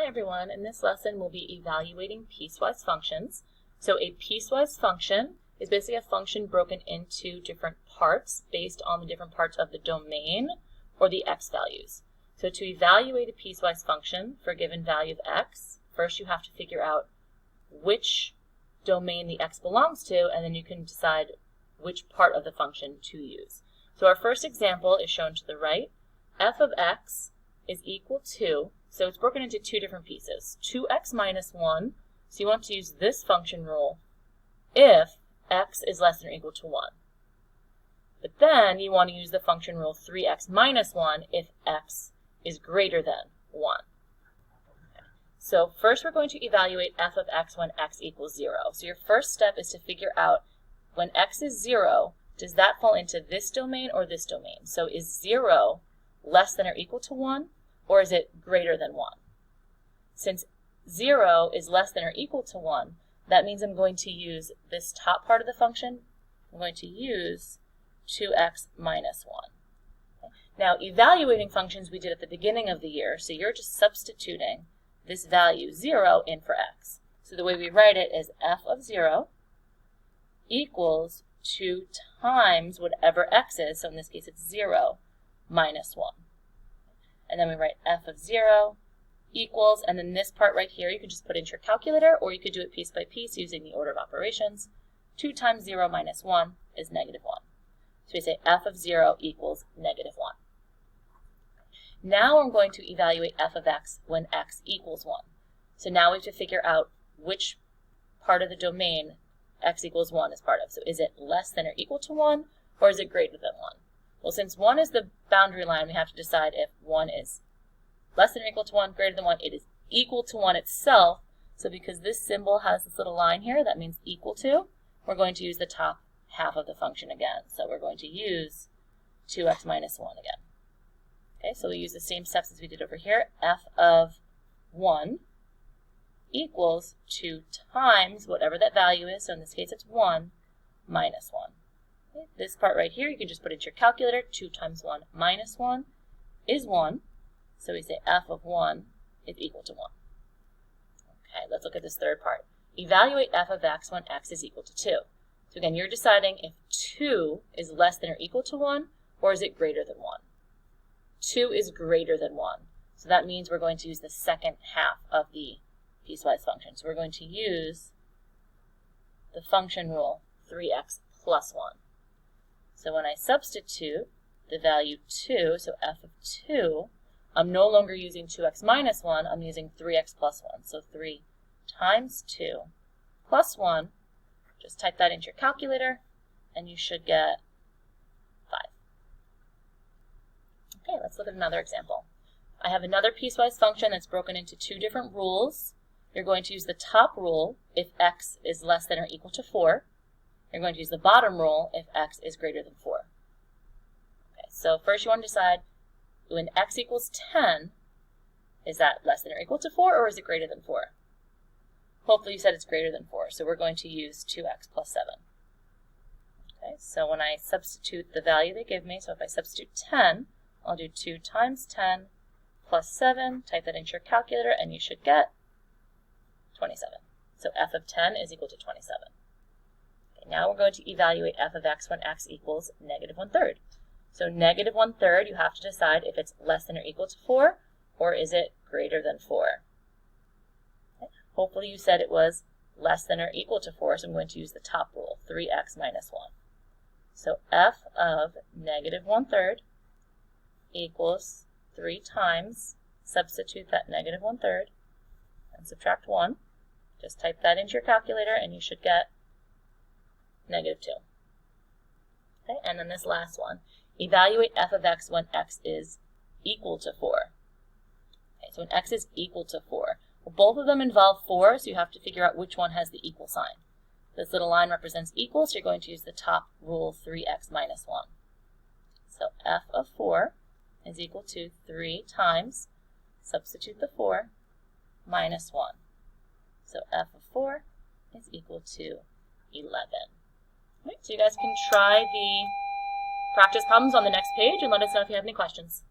Hi everyone, in this lesson we'll be evaluating piecewise functions. So a piecewise function is basically a function broken into different parts based on the different parts of the domain or the x values. So to evaluate a piecewise function for a given value of x, first you have to figure out which domain the x belongs to, and then you can decide which part of the function to use. So our first example is shown to the right. F of x is equal to, so it's broken into two different pieces, 2x minus 1, so you want to use this function rule if x is less than or equal to 1. But then you want to use the function rule 3x minus 1 if x is greater than 1. So first we're going to evaluate f of x when x equals 0. So your first step is to figure out when x is 0, does that fall into this domain or this domain? So is 0 less than or equal to 1? Or is it greater than 1? Since 0 is less than or equal to 1, that means I'm going to use this top part of the function. I'm going to use 2x minus 1. Okay. Now, evaluating functions we did at the beginning of the year, so you're just substituting this value, 0, in for x. So the way we write it is f of 0 equals 2 times whatever x is, so in this case it's 0, minus 1. And then we write f of 0 equals, and then this part right here you could just put into your calculator, or you could do it piece by piece using the order of operations. 2 times 0 minus 1 is negative 1. So we say f of 0 equals negative 1. Now I'm going to evaluate f of x when x equals 1. So now we have to figure out which part of the domain x equals 1 is part of. So is it less than or equal to 1, or is it greater than 1? Well, since 1 is the boundary line, we have to decide if 1 is less than or equal to 1, greater than 1. It is equal to 1 itself. So because this symbol has this little line here, that means equal to, we're going to use the top half of the function again. So we're going to use 2x minus 1 again. Okay, so we use the same steps as we did over here. F of 1 equals 2 times whatever that value is. So in this case, it's 1 minus 1. Okay, this part right here, you can just put it into your calculator. 2 times 1 minus 1 is 1. So we say f of 1 is equal to 1. Okay, let's look at this third part. Evaluate f of x when x is equal to 2. So again, you're deciding if 2 is less than or equal to 1, or is it greater than 1? 2 is greater than 1. So that means we're going to use the second half of the piecewise function. So we're going to use the function rule 3x plus 1. So when I substitute the value 2, so f of 2, I'm no longer using 2x minus 1, I'm using 3x plus 1. So 3 times 2 plus 1, just type that into your calculator, and you should get 5. Okay, let's look at another example. I have another piecewise function that's broken into two different rules. You're going to use the top rule if x is less than or equal to 4. You're going to use the bottom rule if x is greater than 4. Okay, so first you want to decide when x equals 10, is that less than or equal to 4, or is it greater than 4? Hopefully you said it's greater than 4, so we're going to use 2x plus 7. Okay, so when I substitute the value they give me, so if I substitute 10, I'll do 2 times 10 plus 7, type that into your calculator, and you should get 27. So f of 10 is equal to 27. Okay, now we're going to evaluate f of x when x equals negative 1/3. So negative 1/3, you have to decide if it's less than or equal to 4, or is it greater than 4. Okay. Hopefully you said it was less than or equal to 4, so I'm going to use the top rule, 3x minus 1. So f of negative 1/3 equals 3 times, substitute that negative 1/3, and subtract 1. Just type that into your calculator, and you should get negative 2. Okay, and then this last one. Evaluate f of x when x is equal to 4. Okay, so when x is equal to 4. Well, both of them involve 4, so you have to figure out which one has the equal sign. This little line represents equal, so you're going to use the top rule 3x minus 1. So f of 4 is equal to 3 times, substitute the 4, minus 1. So f of 4 is equal to 11. All right, so you guys can try the practice problems on the next page and let us know if you have any questions.